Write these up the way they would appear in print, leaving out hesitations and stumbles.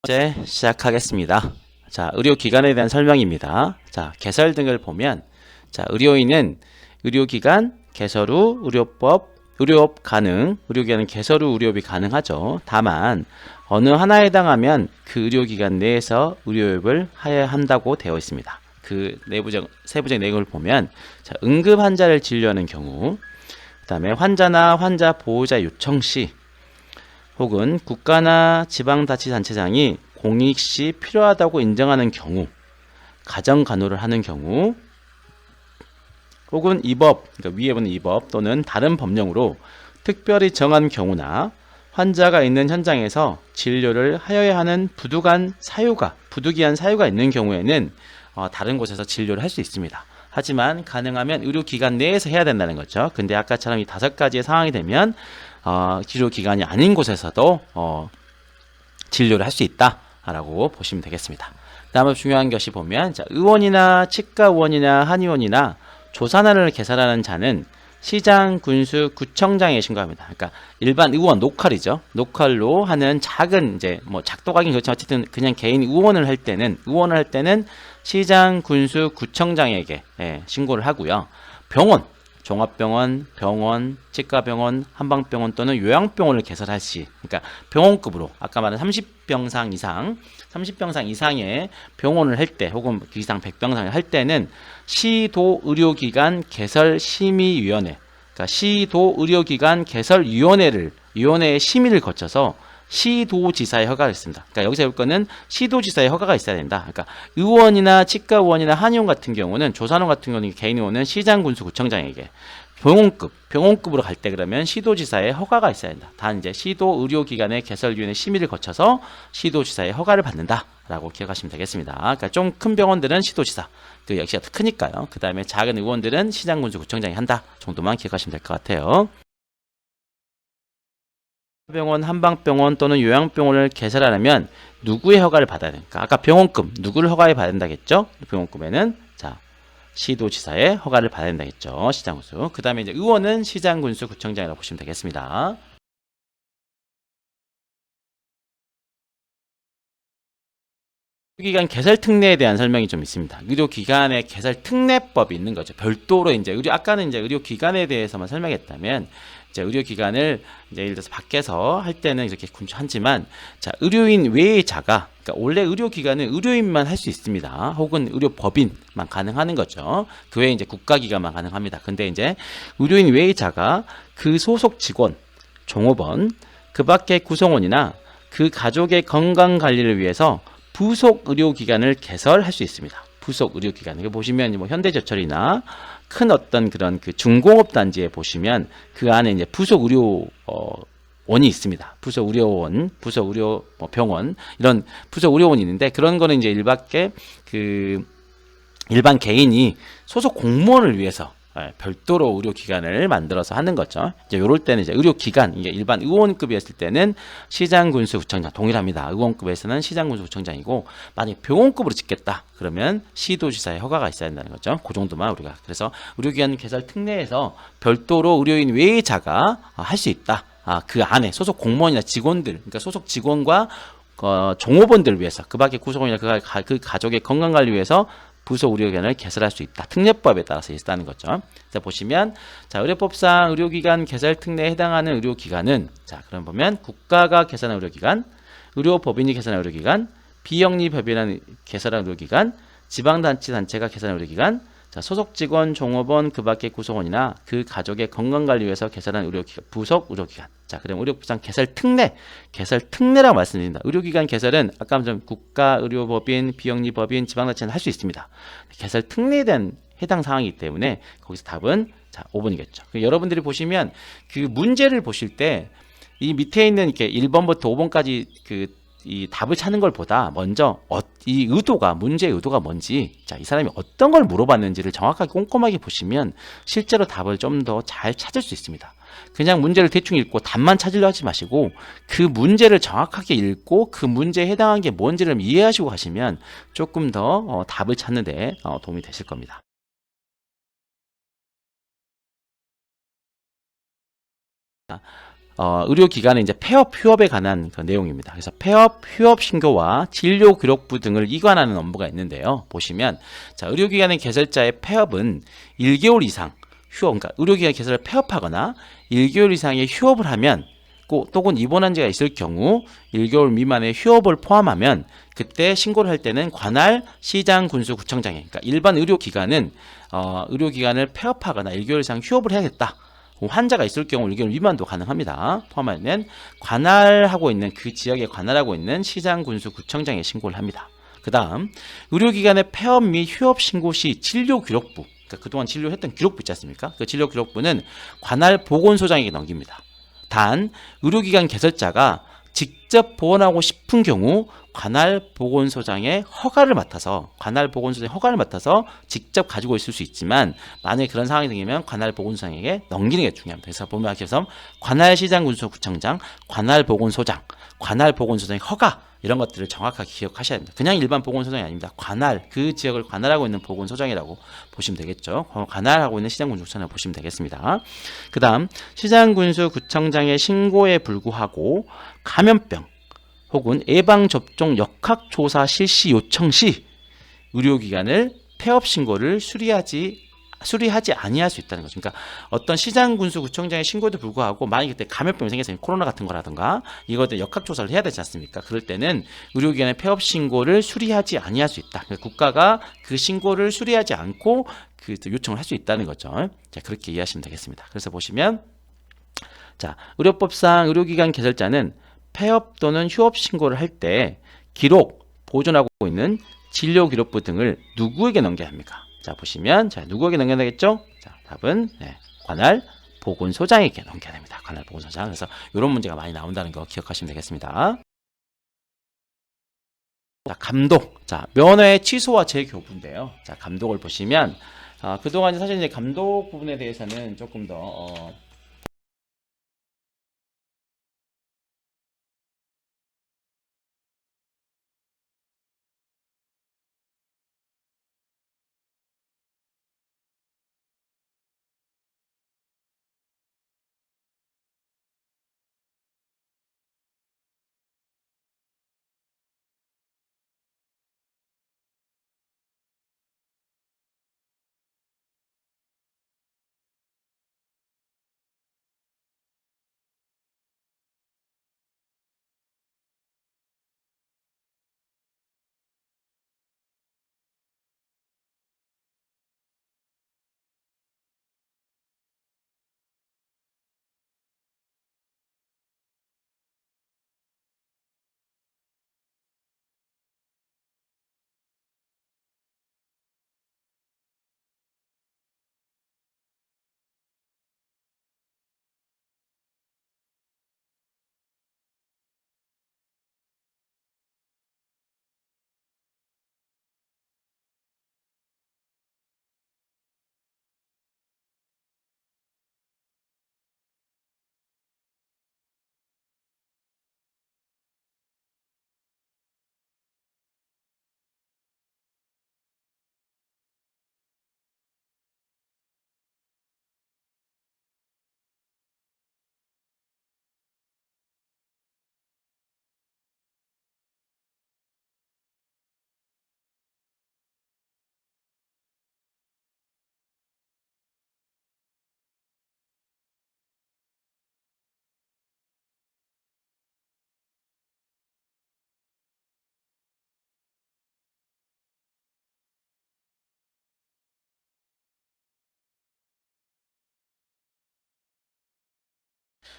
이제 시작하겠습니다. 자, 의료기관에 대한 설명입니다. 자, 개설 등을 보면, 자, 의료인은 의료기관, 개설 후 의료법, 의료업 가능, 의료기관은 개설 후 의료업이 가능하죠. 다만, 어느 하나에 해당하면 그 의료기관 내에서 의료업을 해야 한다고 되어 있습니다. 그 세부적 내용을 보면, 자, 응급 환자를 진료하는 경우, 그 다음에 환자나 환자 보호자 요청 시, 혹은 국가나 지방자치단체장이 공익시 필요하다고 인정하는 경우, 가정간호를 하는 경우, 혹은 이 법, 그러니까 위에 보는 이 법 또는 다른 법령으로 특별히 정한 경우나 환자가 있는 현장에서 진료를 하여야 하는 부득이한 사유가 있는 경우에는 다른 곳에서 진료를 할 수 있습니다. 하지만 가능하면 의료기관 내에서 해야 된다는 거죠. 근데 아까처럼 이 5가지의 상황이 되면 진료기관이 아닌 곳에서도 진료를 할 수 있다라고 보시면 되겠습니다. 다음으로 중요한 것이 보면, 자, 의원이나 치과의원이나 한의원이나 조산하를 개설하는 자는 시장, 군수, 구청장에 신고합니다. 그러니까 일반 의원 노컬이죠. 노컬로 하는 작은 이제 뭐 작도가긴 그렇지만 어쨌든 그냥 개인 의원을 할 때는 시장, 군수, 구청장에게 신고를 하고요. 병원, 종합병원, 병원, 치과병원, 한방병원 또는 요양병원을 개설할 시, 그러니까 병원급으로 아까 말한 30병상 이상의 병원을 할 때, 혹은 그 이상 100병상을 할 때는 시도의료기관 개설심의위원회, 그러니까 시도의료기관 개설위원회의 심의를 거쳐서 시도지사의 허가가 있습니다. 그러니까 여기서 볼 거는 시도지사의 허가가 있어야 된다. 그러니까 의원이나 치과의원이나 한의원 같은 경우는, 조산원 같은 경우는 개인 의원은 시장, 군수, 구청장에게, 병원급으로 갈 때 그러면 시도지사의 허가가 있어야 된다. 단 이제 시도의료기관의 개설위원회 심의를 거쳐서 시도지사의 허가를 받는다라고 기억하시면 되겠습니다. 그러니까 좀 큰 병원들은 시도지사, 그 역시가 더 크니까요. 그 다음에 작은 의원들은 시장, 군수, 구청장이 한다 정도만 기억하시면 될 것 같아요. 병원, 한방병원 또는 요양병원을 개설하려면 누구의 허가를 받아야 됩니까? 아까 병원급 누구를 허가를 받아야 된다겠죠? 병원급에는 자, 시도지사의 허가를 받아야 된다겠죠. 시장, 군수. 그 다음에 이제 의원은 시장, 군수, 구청장이라고 보시면 되겠습니다. 의료기관 개설 특례에 대한 설명이 좀 있습니다. 의료기관의 개설 특례법이 있는 거죠. 별도로 이제 아까는 이제 의료기관에 대해서만 설명했다면, 이제 의료기관을 이제 예를 들어서 밖에서 할 때는 이렇게 하지만, 자, 의료인 외의 자가, 그러니까 원래 의료기관은 의료인만 할 수 있습니다. 혹은 의료법인만 가능하는 거죠. 그 외에 이제 국가기관만 가능합니다. 근데 이제 의료인 외의 자가 그 소속 직원, 종업원, 그 밖의 구성원이나 그 가족의 건강 관리를 위해서 부속 의료기관을 개설할 수 있습니다. 부속 의료기관. 이거 보시면 뭐 현대제철이나 큰 어떤 그런 그 중공업 단지에 보시면 그 안에 이제 부속 의료 원이 있습니다. 부속 의료원, 부속 의료 병원, 이런 부속 의료원이 있는데, 그런 거는 이제 일반 개인이 소속 공무원을 위해서 별도로 의료기관을 만들어서 하는 거죠. 이제 요럴 때는 이제 의료기관, 이게 일반 의원급이었을 때는 시장, 군수, 구청장 동일합니다. 의원급에서는 시장, 군수, 구청장이고, 만약에 병원급으로 짓겠다 그러면 시도지사의 허가가 있어야 된다는 거죠. 그 정도만 우리가. 그래서 의료기관 개설 특례에서 별도로 의료인 외의 자가 할 수 있다. 그 안에 소속 공무원이나 직원들, 그러니까 소속 직원과 종업원들을 위해서, 그 밖에 구성원이나 그 가족의 건강관리 위해서 부속 의료기관을 개설할 수 있다. 특례법에 따라서 있다는 거죠. 자, 보시면, 자, 의료법상 의료기관 개설 특례에 해당하는 의료기관은, 자, 그럼 보면 국가가 개설한 의료기관, 의료법인이 개설한 의료기관, 비영리법인이 개설한 의료기관, 지방자치단체가 개설한 의료기관, 자, 소속 직원, 종업원, 그 밖의 구성원이나 그 가족의 건강관리 위해서 개설한 의료기관, 부속 의료기관. 자, 그럼 의료법상 개설 특례라고 말씀드립니다. 의료기관 개설은 아까 좀 국가의료법인, 비영리법인, 지방자치는 할 수 있습니다. 개설 특례에 대한 해당 사항이기 때문에 거기서 답은 자, 5번이겠죠. 여러분들이 보시면 그 문제를 보실 때 이 밑에 있는 이렇게 1번부터 5번까지 이 답을 찾는 걸 보다 먼저 이 문제의 의도가 뭔지, 자, 이 사람이 어떤 걸 물어봤는지를 정확하게 꼼꼼하게 보시면 실제로 답을 좀 더 잘 찾을 수 있습니다. 그냥 문제를 대충 읽고 답만 찾으려 하지 마시고 그 문제를 정확하게 읽고 그 문제에 해당한 게 뭔지를 이해하시고 가시면 조금 더 답을 찾는 데 도움이 되실 겁니다. 의료기관의 이제 폐업 휴업에 관한 그 내용입니다. 그래서 폐업 휴업 신고와 진료 기록부 등을 이관하는 업무가 있는데요. 보시면 자, 의료기관의 개설자의 폐업은 1개월 이상 휴업, 그러니까 의료기관 개설을 폐업하거나 1개월 이상의 휴업을 하면 또는 입원 환자가 있을 경우 1개월 미만의 휴업을 포함하면 그때 신고를 할 때는 관할 시장 군수 구청장에, 그러니까 일반 의료기관은 의료기관을 폐업하거나 1개월 이상 휴업을 해야겠다. 환자가 있을 경우 1개월 미만도 가능합니다. 포함하면 관할하고 있는 그 지역에 관할하고 있는 시장 군수 구청장에 신고를 합니다. 그 다음 의료기관의 폐업 및 휴업 신고 시 진료 기록부, 그러니까 그동안 진료했던 기록부 있지 않습니까? 그 진료 기록부는 관할 보건소장에게 넘깁니다. 단 의료기관 개설자가 직접 보건하고 싶은 경우 관할 보건소장의 허가를 맡아서 직접 가지고 있을 수 있지만 만약에 그런 상황이 생기면 관할 보건소장에게 넘기는 게 중요합니다. 그래서 보면 그래서 관할 시장군수구청장, 관할 보건소장, 관할 보건소장의 허가 이런 것들을 정확하게 기억하셔야 됩니다. 그냥 일반 보건소장이 아닙니다. 관할, 그 지역을 관할하고 있는 보건소장이라고 보시면 되겠죠. 관할하고 있는 시장군수구청장이라고 보시면 되겠습니다. 그 다음 시장군수구청장의 신고에 불구하고 감염병 혹은 예방접종 역학조사 실시 요청 시 의료기관을 폐업 신고를 수리하지 아니할 수 있다는 거죠. 그러니까 어떤 시장군수구청장의 신고에도 불구하고 만약에 그때 감염병이 생겼으면 코로나 같은 거라든가 이것들 역학조사를 해야 되지 않습니까? 그럴 때는 의료기관의 폐업 신고를 수리하지 아니할 수 있다. 그러니까 국가가 그 신고를 수리하지 않고 그 요청을 할 수 있다는 거죠. 자, 그렇게 이해하시면 되겠습니다. 그래서 보시면 자, 의료법상 의료기관 개설자는 폐업 또는 휴업 신고를 할 때 기록, 보존하고 있는 진료 기록부 등을 누구에게 넘겨야 합니까? 자, 보시면 자, 누구에게 넘겨야 되겠죠? 자, 답은 관할 보건소장에게 넘겨야 됩니다. 관할 보건소장. 그래서 이런 문제가 많이 나온다는 거 기억하시면 되겠습니다. 자, 감독. 자, 면허의 취소와 재교부인데요. 자, 감독을 보시면 그동안 사실 이제 감독 부분에 대해서는 조금 더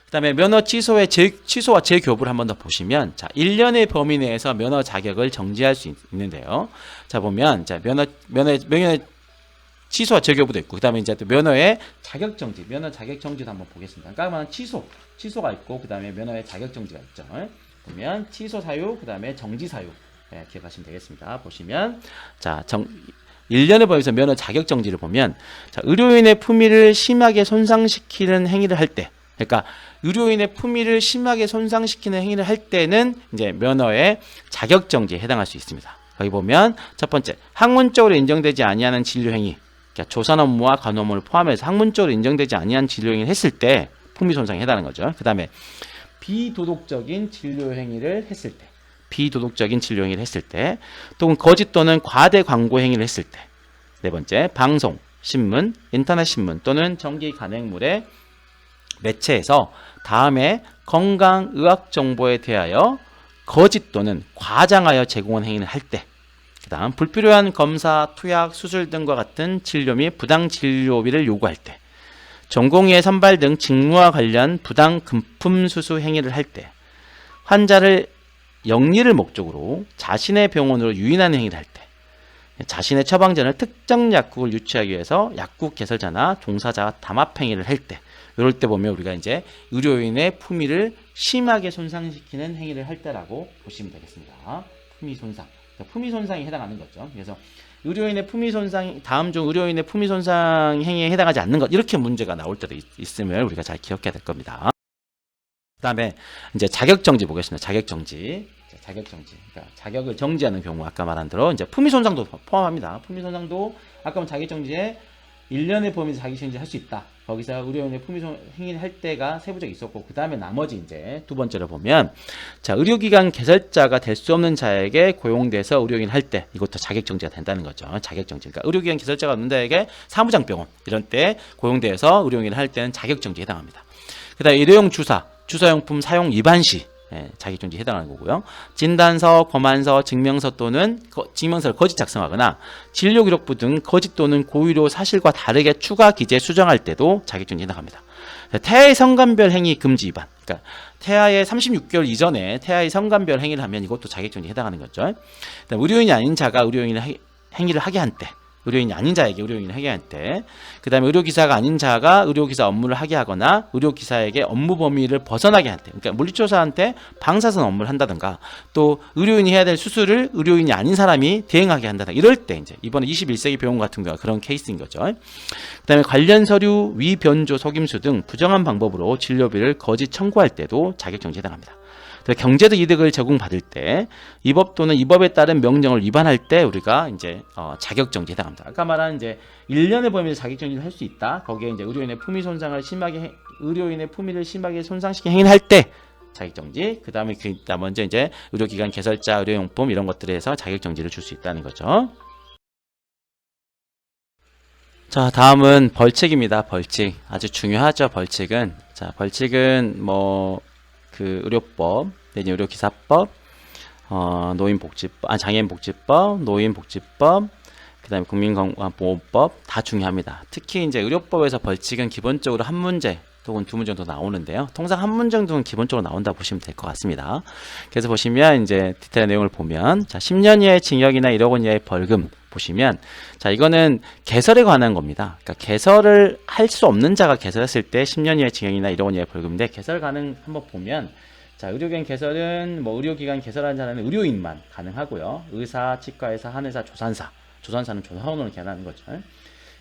그다음에 면허 취소와 재교부를 한 번 더 보시면 자, 1년의 범위 내에서 면허 자격을 정지할 수 있는데요. 자, 보면 자, 면허 취소와 재교부도 있고 그다음에 이제 또 면허의 자격 정지, 면허 자격 정지도 한번 보겠습니다. 그러니까 취소가 있고 그다음에 면허의 자격 정지가 있죠. 보면 취소 사유, 그다음에 정지 사유. 기억하시면 되겠습니다. 보시면 자, 1년의 범위에서 면허 자격 정지를 보면 자, 의료인의 품위를 심하게 손상시키는 행위를 할 때, 그러니까 의료인의 품위를 심하게 손상시키는 행위를 할 때는 이제 면허의 자격 정지에 해당할 수 있습니다. 여기 보면 첫 번째, 학문적으로 인정되지 아니하는 진료 행위, 그러니까 조산 업무와 간호 업무를 포함해서 학문적으로 인정되지 아니한 진료 행위를 했을 때 품위 손상에 해당하는 거죠. 그 다음에 비도덕적인 진료 행위를 했을 때, 비도덕적인 진료 행위를 했을 때, 또는 거짓 또는 과대 광고 행위를 했을 때. 네 번째, 방송, 신문, 인터넷 신문 또는 전기 간행물의 매체에서 다음에 건강 의학 정보에 대하여 거짓 또는 과장하여 제공한 행위를 할 때, 그 다음 불필요한 검사, 투약, 수술 등과 같은 진료 및 부당 진료비를 요구할 때, 전공의의 선발 등 직무와 관련 부당 금품 수수 행위를 할 때, 환자를 영리를 목적으로 자신의 병원으로 유인하는 행위를 할 때, 자신의 처방전을 특정 약국을 유치하기 위해서 약국 개설자나 종사자와 담합 행위를 할 때, 이럴 때 보면 우리가 이제 의료인의 품위를 심하게 손상시키는 행위를 할 때라고 보시면 되겠습니다. 품위 손상. 품위 손상에 해당하는 거죠. 그래서 의료인의 품위 손상, 다음 중 의료인의 품위 손상 행위에 해당하지 않는 것, 이렇게 문제가 나올 때도 있음을 우리가 잘 기억해야 될 겁니다. 그 다음에 이제 자격정지 보겠습니다. 자격정지. 자격정지. 그러니까 자격을 정지하는 경우, 아까 말한 대로 이제 품위 손상도 포함합니다. 품위 손상도 아까 뭐 자격정지에 1년의 범위에서 자격정지 할 수 있다. 거기서 의료인의 품위 행위를 할 때가 세부적으로 있었고, 그 다음에 나머지 이제 두 번째로 보면, 자, 의료기관 개설자가 될 수 없는 자에게 고용돼서 의료인 할 때, 이것도 자격정지가 된다는 거죠. 자격정지. 그러니까 의료기관 개설자가 없는 자에게 사무장병원, 이런 때 고용돼서 의료인을 할 때는 자격정지에 해당합니다. 그 다음에 일회용 주사용품 사용 위반 시, 자격정지에 해당하는 거고요. 진단서, 검안서, 증명서 또는 증명서를 거짓 작성하거나 진료기록부 등 거짓 또는 고의로 사실과 다르게 추가 기재 수정할 때도 자격정지에 해당합니다. 태아의 성관별 행위 금지 위반. 그러니까 태아의 36개월 이전에 태아의 성관별 행위를 하면 이것도 자격정지에 해당하는 거죠. 의료인이 아닌 자가 의료인의 행위를 하게 한 때, 의료인이 아닌 자에게 의료인을 하게 할 때, 그 다음에 의료기사가 아닌 자가 의료기사 업무를 하게 하거나 의료기사에게 업무 범위를 벗어나게 할 때, 그러니까 물리치료사한테 방사선 업무를 한다든가, 또 의료인이 해야 될 수술을 의료인이 아닌 사람이 대행하게 한다든가, 이럴 때 이제 이번에 21세기 병원 같은 경우가 그런 케이스인 거죠. 그 다음에 관련 서류, 위변조, 속임수 등 부정한 방법으로 진료비를 거짓 청구할 때도 자격정지에 해당합니다. 경제적 이득을 제공받을 때, 이 법 또는 이 법에 따른 명령을 위반할 때 우리가 이제 자격정지에 해당합니다. 아까 말한 이제 1년의 범위에서 자격정지를 할 수 있다. 거기에 이제 의료인의 품위 손상을 심하게, 의료인의 품위를 심하게 손상시킨 행위를 할 때 자격정지. 그 다음에 먼저 이제 의료기관 개설자, 의료용품 이런 것들에 해서 자격정지를 줄 수 있다는 거죠. 자, 다음은 벌칙입니다. 벌칙. 아주 중요하죠. 벌칙은. 자, 벌칙은 의료법, 내지 의료기사법, 장애인복지법, 노인복지법, 그 다음에 국민건강보험법 다 중요합니다. 특히 이제 의료법에서 벌칙은 기본적으로 한 문제 혹은 두 문제 정도 나오는데요. 통상 한 문제 정도는 기본적으로 나온다 보시면 될 것 같습니다. 그래서 보시면 이제 디테일한 내용을 보면, 자, 10년 이하의 징역이나 1억 원 이하의 벌금 보시면, 자, 이거는 개설에 관한 겁니다. 그러니까 개설을 할 수 없는 자가 개설했을 때 10년 이하의 징역이나 1억 원 이하의 벌금인데, 개설 가능 한번 보면, 자, 의료기관 개설은 의료기관 개설하는 자는 의료인만 가능하고요. 의사, 치과의사, 한의사, 조산사는 조사원으로 개설하는 거죠.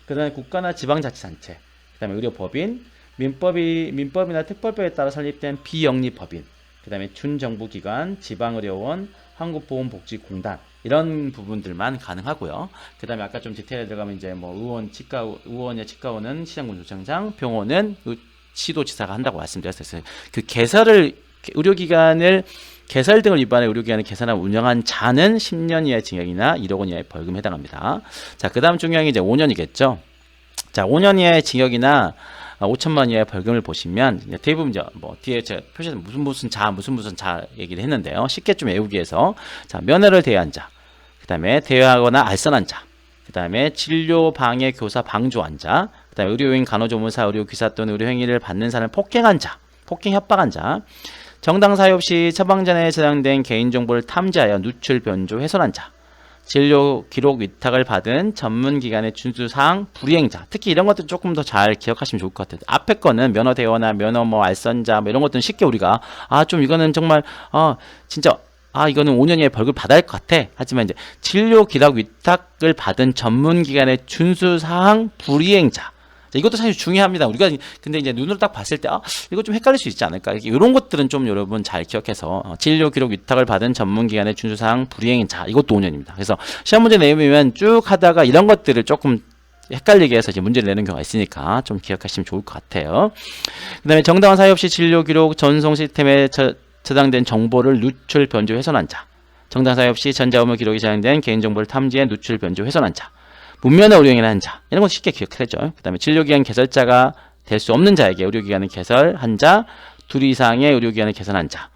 그 다음에 국가나 지방자치단체, 그 다음에 의료법인, 민법이나 특별법에 따라 설립된 비영리법인, 그 다음에 준정부기관, 지방의료원, 한국보건복지공단, 이런 부분들만 가능하고요. 그 다음에 아까 좀 디테일에 들어가면 이제 의원의 치과원은 시장군조청장, 병원은 시도지사가 한다고 말씀드렸어요. 그 의료기관을 개설 등을 위반해 의료기관을 개설하고 운영한 자는 10년 이하의 징역이나 1억 원 이하의 벌금에 해당합니다. 자, 그 다음 중요한 게 이제 5년이겠죠. 자, 5년 이하의 징역이나 5천만 이하의 벌금을 보시면, 대부분 뒤에 제가 표시해서 무슨 자 얘기를 했는데요. 쉽게 좀 외우기 위해서, 자, 면허를 대여한 자, 그 다음에 대여하거나 알선한 자, 그 다음에 진료 방해 교사 방조한 자, 그 다음에 의료인 간호조무사 의료기사 또는 의료행위를 받는 사람을 폭행한 자, 폭행 협박한 자, 정당 사유 없이 처방전에 저장된 개인정보를 탐지하여 누출, 변조, 훼손한 자, 진료 기록 위탁을 받은 전문기관의 준수사항 불이행자, 특히 이런 것들 조금 더 잘 기억하시면 좋을 것 같아요. 앞에 거는 면허 대여나 면허 알선자 이런 것들은 쉽게 우리가 좀 이거는 정말 진짜 이거는 5년 이하의 벌금을 받아야 할 것 같아. 하지만 이제 진료 기록 위탁을 받은 전문기관의 준수사항 불이행자, 이것도 사실 중요합니다. 우리가 근데 이제 눈으로 딱 봤을 때 이거 좀 헷갈릴 수 있지 않을까? 이런 것들은 좀 여러분 잘 기억해서 진료 기록 위탁을 받은 전문기관의 준수사항 불이행자, 이것도 5년입니다. 그래서 시험 문제 내용이면 쭉 하다가 이런 것들을 조금 헷갈리게 해서 이제 문제를 내는 경우가 있으니까 좀 기억하시면 좋을 것 같아요. 그 다음에 정당한 사유 없이 진료 기록 전송 시스템에 저장된 정보를 누출, 변조, 훼손한 자. 정당한 사유 없이 전자의무 기록이 저장된 개인정보를 탐지해 누출, 변조, 훼손한 자. 문면의 의료행위를 한 자. 이런 건 쉽게 기억하죠. 그 다음에 진료기관 개설자가 될 수 없는 자에게 의료기관을 개설한 자. 2 이상의 의료기관을 개설한 자.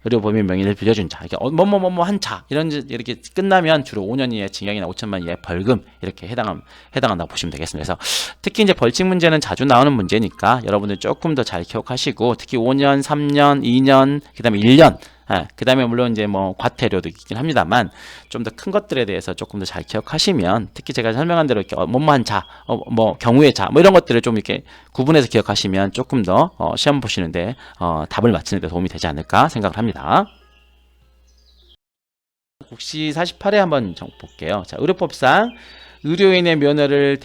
의료보험의 명의를 빌려준 자, 이렇게 뭐뭐뭐뭐 한 자, 이렇게 끝나면 주로 5년 이하의 징역이나 5천만 이하의 벌금 이렇게 해당한다고 보시면 되겠습니다. 그래서 특히 이제 벌칙 문제는 자주 나오는 문제니까 여러분들 조금 더 잘 기억하시고, 특히 5년, 3년, 2년, 그다음에 1년, 그다음에 물론 이제 뭐 과태료도 있긴 합니다만 좀 더 큰 것들에 대해서 조금 더 잘 기억하시면, 특히 제가 설명한 대로 이렇게 뭐뭐한 자, 뭐 경우의 자, 뭐 이런 것들을 좀 이렇게 구분해서 기억하시면 조금 더 시험 보시는데 답을 맞히는 데 도움이 되지 않을까 생각을 합니다. 국시 48회 한번 볼게요. 자, 의료법상 의료인의 면허를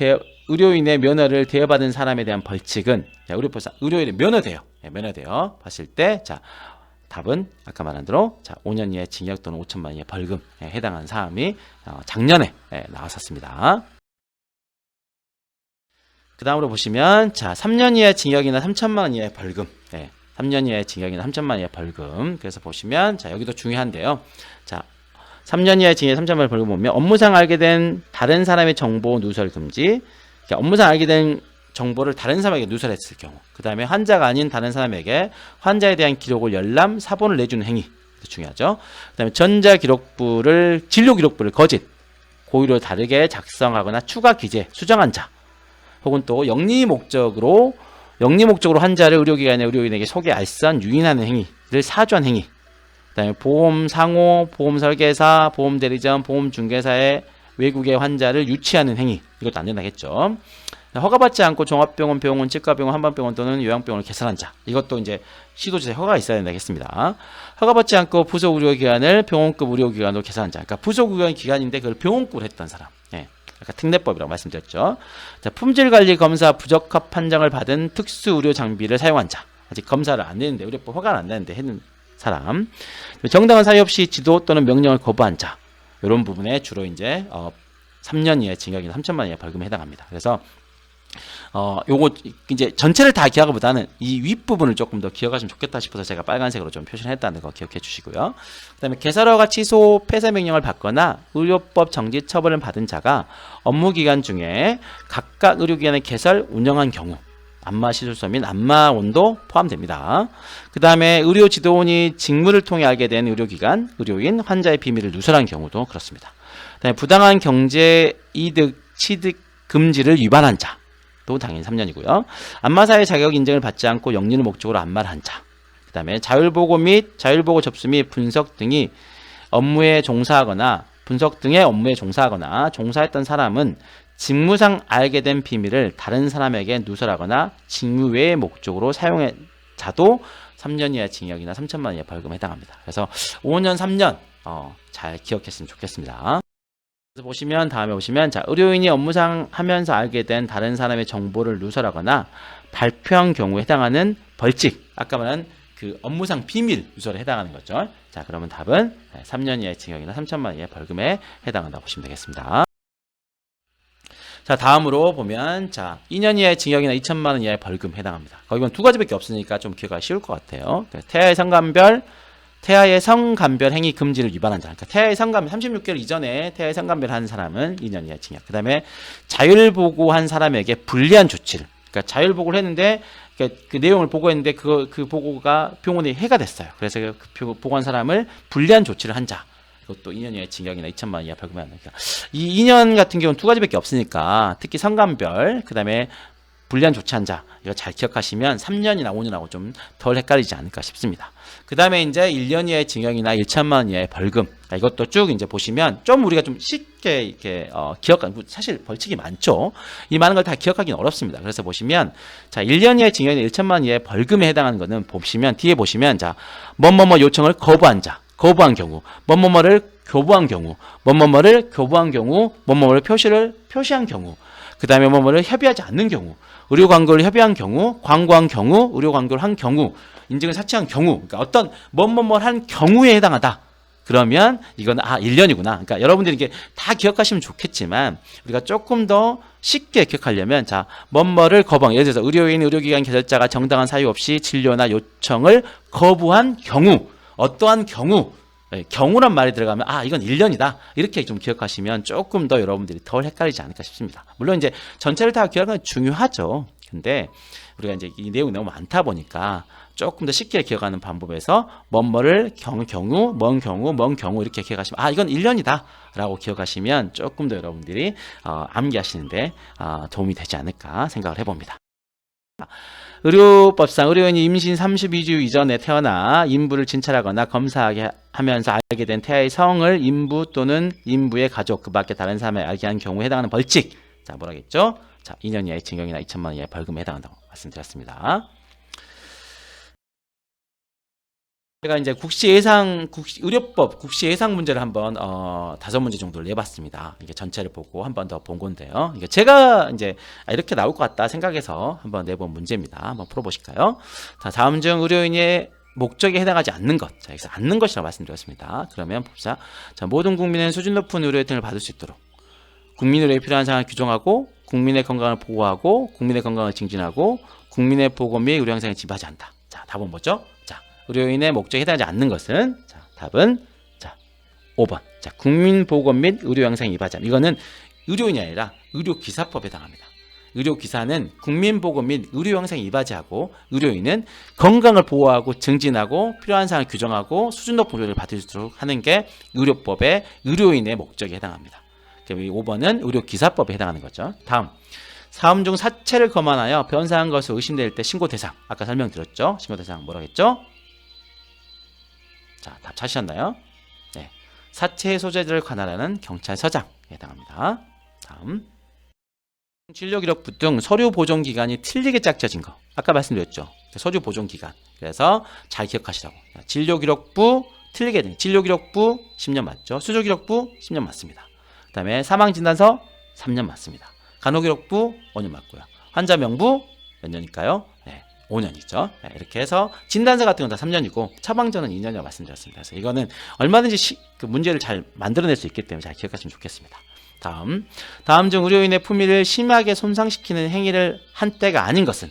대여받은 사람에 대한 벌칙은, 자, 의료법상 의료인의 면허돼요. 면허돼요. 봤을 때, 자, 답은 아까 말한 대로, 자, 5년 이하의 징역 또는 5천만 이하의 벌금에 해당하는 사람이 작년에 나왔었습니다. 그 다음으로 보시면, 자, 3년 이하의 징역이나 3천만 원 이하의 벌금. 3년 이하의 징역이나 3천만 원 이하의 벌금. 그래서 보시면, 자, 여기도 중요한데요. 자, 3년 이하의 징역 3천만 원 벌금 보면, 업무상 알게 된 다른 사람의 정보 누설 금지. 그러니까 업무상 알게 된 정보를 다른 사람에게 누설했을 경우, 그 다음에 환자가 아닌 다른 사람에게 환자에 대한 기록을 열람, 사본을 내주는 행위, 중요하죠. 그 다음에 진료 기록부를 거짓, 고의로 다르게 작성하거나 추가 기재, 수정한 자, 혹은 또 영리 목적으로 환자를 의료인에게 소개, 알선, 유인하는 행위를 사주한 행위, 그 다음에 보험 상호, 보험 설계사, 보험 대리점, 보험 중개사의 외국의 환자를 유치하는 행위, 이것도 안 된다겠죠. 허가받지 않고 종합병원, 병원, 치과병원, 한방병원 또는 요양병원을 개설한 자, 이것도 이제 시도지사 허가가 있어야 된다겠습니다. 허가받지 않고 부속 의료기관을 병원급 의료기관으로 개설한 자, 그러니까 부속 의료기관인데 그걸 병원급으로 했던 사람, 아까 특례법이라고 말씀드렸죠. 자, 품질관리 검사 부적합 판정을 받은 특수 의료 장비를 사용한 자, 아직 검사를 안 내는데, 의료법 허가를 안 내는데 했는 사람, 정당한 사유 없이 지도 또는 명령을 거부한 자, 이런 부분에 주로 이제 3년 이하의 징역이나 3천만 원 이하의 벌금에 해당합니다. 그래서 요거 이제 전체를 다 기억하기보다는 이 윗부분을 조금 더 기억하시면 좋겠다 싶어서 제가 빨간색으로 좀 표시를 했다는 거 기억해 주시고요. 그 다음에 개설허가 취소, 폐쇄 명령을 받거나 의료법 정지 처벌을 받은 자가 업무기간 중에 각각 의료기관의 개설, 운영한 경우, 안마시술소 및 안마원도 포함됩니다. 그 다음에 의료지도원이 직무를 통해 알게 된 의료기관, 의료인, 환자의 비밀을 누설한 경우도 그렇습니다. 그 다음에 부당한 경제이득, 취득 금지를 위반한 자, 또 당연히 3년이고요. 안마사의 자격 인정을 받지 않고 영리를 목적으로 안마를 한 자, 그 다음에 자율보고 및 자율보고 접수 및 분석 등이 업무에 종사하거나 분석 등의 업무에 종사하거나 종사했던 사람은 직무상 알게 된 비밀을 다른 사람에게 누설하거나 직무 외의 목적으로 사용해 자도 3년 이하 징역이나 3천만 원 이하 벌금에 해당합니다. 그래서 5년, 3년 잘 기억했으면 좋겠습니다. 그래서 보시면, 다음에 보시면, 자, 의료인이 업무상 하면서 알게 된 다른 사람의 정보를 누설하거나 발표한 경우에 해당하는 벌칙, 아까 말한 그 업무상 비밀 누설에 해당하는 거죠. 자, 그러면 답은 3년 이하의 징역이나 3천만 원 이하의 벌금에 해당한다고 보시면 되겠습니다. 자, 다음으로 보면, 자, 2년 이하의 징역이나 2천만 원 이하의 벌금 해당합니다. 거기 보면 두 가지밖에 없으니까 좀 기억하기 쉬울 것 같아요. 태아의 성간별 행위 금지를 위반한 자. 그러니까 태아의 성간별 36개월 이전에 태아의 성간별 한 사람은 2년 이하 징역. 그다음에 자율보고한 사람에게 불리한 조치를. 그러니까 자율보고를 했는데, 그러니까 그 내용을 보고했는데 그 보고가 병원에 해가 됐어요. 그래서 그 보고한 사람을 불리한 조치를 한 자. 이것도 2년 이하의 징역이나 2천만 원 이하 벌금이 안 나니까. 이 2년 같은 경우는 두 가지밖에 없으니까, 특히 성간별, 그다음에 불리한 조치한 자, 이거 잘 기억하시면 3년이나 5년하고 좀 덜 헷갈리지 않을까 싶습니다. 그 다음에 이제 1년 이하의 징역이나 1천만 원 이하의 벌금, 이것도 쭉 이제 보시면 좀 우리가 좀 쉽게 이렇게 사실 벌칙이 많죠. 이 많은 걸 다 기억하기는 어렵습니다. 그래서 보시면, 자, 1년 이하의 징역이나 1천만 원 이하의 벌금에 해당하는 거는 보시면, 뒤에 보시면, 자, 뭐뭐뭐 요청을 거부한 자, 거부한 경우, 뭐뭐뭐를 교부한 경우, 뭐뭐뭐를 교부한 경우, 뭐뭐뭐를 표시한 경우, 그 다음에 뭐뭐를 협의하지 않는 경우, 의료 광고를 협의한 경우, 광고한 경우, 의료 광고를 한 경우, 인증을 사치한 경우, 그러니까 어떤 뭐뭐뭐 한 경우에 해당하다. 그러면 이건 1년이구나. 그러니까 여러분들이 이게 다 기억하시면 좋겠지만 우리가 조금 더 쉽게 기억하려면 자, 뭐뭐를 거부한 예를 들어서 의료인, 의료기관 개설자가 정당한 사유 없이 진료나 요청을 거부한 경우 어떠한 경우 경우란 말이 들어가면 이건 1년이다. 이렇게 좀 기억하시면 조금 더 여러분들이 덜 헷갈리지 않을까 싶습니다. 물론 이제 전체를 다 기억하는 건 중요하죠. 근데 우리가 이제 이 내용이 너무 많다 보니까 조금 더 쉽게 기억하는 방법에서 뭐뭐를 경우, 뭔 경우 이렇게 기억하시면 이건 1년이다 라고 기억하시면 조금 더 여러분들이 암기하시는데 도움이 되지 않을까 생각을 해봅니다. 의료법상 의료인이 임신 32주 이전에 태어나 인부를 진찰하거나 검사하게 하면서 알게 된 태아의 성을 인부 또는 인부의 가족 그 밖에 다른 사람에 알게 한 경우에 해당하는 벌칙. 자, 뭐라겠죠? 자, 2년 이하의 징역이나 2천만 원 이하의 벌금에 해당한다고 말씀드렸습니다. 제가 이제 의료법 국시 예상 문제를 한번 5문제 정도를 내봤습니다. 이게 전체를 보고 한 번 더 본 건데요. 이게 제가 이제 이렇게 나올 것 같다 생각해서 한번 내본 문제입니다. 한번 풀어보실까요? 자, 다음 중 의료인의 목적에 해당하지 않는 것. 자, 여기서 않는 것이라고 말씀드렸습니다. 그러면 봅시다. 자, 모든 국민은 수준 높은 의료 혜택을 받을 수 있도록 국민 의료에 필요한 사항을 규정하고 국민의 건강을 보호하고 국민의 건강을 증진하고 국민의 보건 및 의료 향상에 지배하지 않는다. 자, 답은 뭐죠? 자, 의료인의 목적에 해당하지 않는 것은 자, 답은 자, 5번. 자, 국민보건 및 의료 향상에 이바지 않는. 이거는 의료인이 아니라 의료기사법에 해당합니다. 의료기사는 국민보건 및 의료 향상에 이바지하고 의료인은 건강을 보호하고 증진하고 필요한 사항을 규정하고 수준 높은 의료를 받을 수 있도록 하는 게 의료법의 의료인의 목적에 해당합니다. 그럼 이 5번은 의료기사법에 해당하는 거죠. 다음. 사음 중 사체를 거만하여 변사한 것으로 의심될 때 신고 대상. 아까 설명드렸죠. 신고 대상 뭐라고 했죠? 자, 답 찾으셨나요? 네. 사체 소재들을 관할하는 경찰서장에 해당합니다. 다음. 진료기록부 등 서류 보존 기간이 틀리게 짝져진 거. 아까 말씀드렸죠. 서류 보존 기간. 그래서 잘 기억하시라고. 진료기록부 틀리게 된 진료기록부 10년 맞죠? 수조기록부 10년 맞습니다. 그 다음에 사망진단서 3년 맞습니다. 간호기록부 5년 맞고요. 환자 명부 몇 년일까요? 네, 5년이죠. 네, 이렇게 해서 진단서 같은 건 다 3년이고 처방전은 2년이라고 말씀드렸습니다. 그래서 이거는 얼마든지 그 문제를 잘 만들어낼 수 있기 때문에 잘 기억하시면 좋겠습니다. 다음 중 의료인의 품위를 심하게 손상시키는 행위를 한 때가 아닌 것은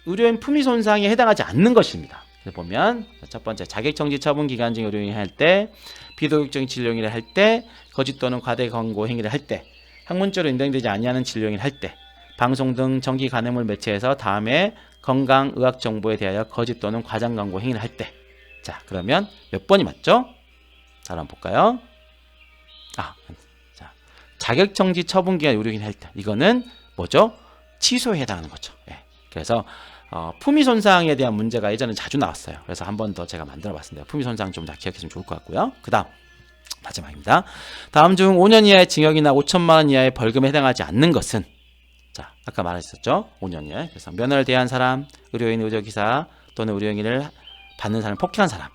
의료인 품위 손상에 해당하지 않는 것입니다. 그래서 보면 첫 번째 자격정지 처분 기간 중 의료인이 할 때, 비도덕적인 진료 행위를 할 때, 거짓 또는 과대 광고 행위를 할 때, 학문적으로 인정되지 아니하는 진료 행위를 할 때, 방송 등 정기 간음을 매체해서 다음에 건강 의학 정보에 대하여 거짓 또는 과장 광고 행위를 할 때. 자, 그러면 몇 번이 맞죠? 자, 한번 볼까요? 자, 자격정지 처분 기간 의료인 할 때. 이거는 뭐죠? 취소에 해당하는 거죠. 예. 그래서 품위 손상에 대한 문제가 예전에 자주 나왔어요. 그래서 한 번 더 제가 만들어 봤습니다. 품위 손상 좀 다 기억했으면 좋을 것 같고요. 그 다음 마지막입니다. 다음 중 5년 이하의 징역이나 5천만 원 이하의 벌금에 해당하지 않는 것은 자, 아까 말했었죠. 5년 이하. 그래서 면허를 대한 사람, 의료인, 의료기사 또는 의료행위를 받는 사람, 폭행한 사람,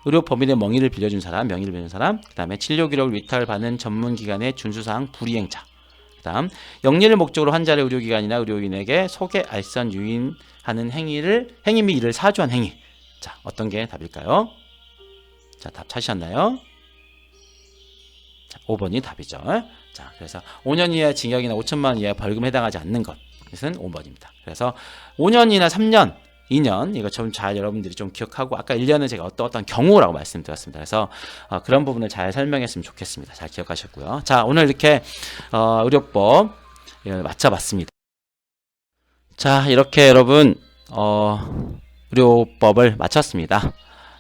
의료법인의 명의를 빌려준 사람, 그 다음에 진료기록을 위탁받는 전문기관의 준수사항 불이행자, 그 다음 영리를 목적으로 환자를 의료기관이나 의료인에게 소개, 알선, 유인하는 행위 및 이를 사주한 행위. 자, 어떤 게 답일까요? 자, 답 찾으셨나요? 자, 5번이 답이죠. 자, 그래서 5년 이하 징역이나 5천만 원 이하 벌금에 해당하지 않는 것은 5번입니다. 그래서 5년이나 3년, 2년 이거 좀 잘 여러분들이 좀 기억하고 아까 1년은 제가 어떤 경우라고 말씀드렸습니다. 그래서 그런 부분을 잘 설명했으면 좋겠습니다. 잘 기억하셨고요. 자, 오늘 이렇게 의료법 맞춰봤습니다. 자, 이렇게 여러분 의료법을 마쳤습니다.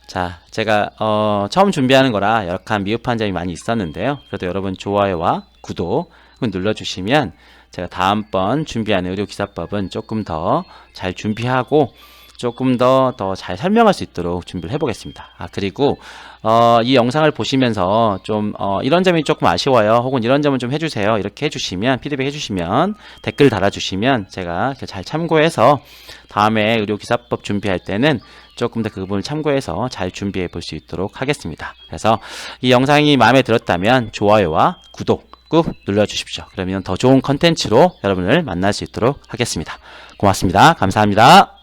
자, 제가 처음 준비하는 거라 약간 미흡한 점이 많이 있었는데요. 그래도 여러분 좋아요와 구독을 눌러주시면 제가 다음번 준비하는 의료기사법은 조금 더 잘 준비하고 조금 더 잘 설명할 수 있도록 준비를 해보겠습니다. 그리고 이 영상을 보시면서 좀 이런 점이 조금 아쉬워요. 혹은 이런 점은 좀 해주세요. 이렇게 해주시면 피드백 해주시면 댓글 달아주시면 제가 잘 참고해서 다음에 의료기사법 준비할 때는 조금 더 그 부분을 참고해서 잘 준비해 볼 수 있도록 하겠습니다. 그래서 이 영상이 마음에 들었다면 좋아요와 구독 꾹 눌러주십시오. 그러면 더 좋은 컨텐츠로 여러분을 만날 수 있도록 하겠습니다. 고맙습니다. 감사합니다.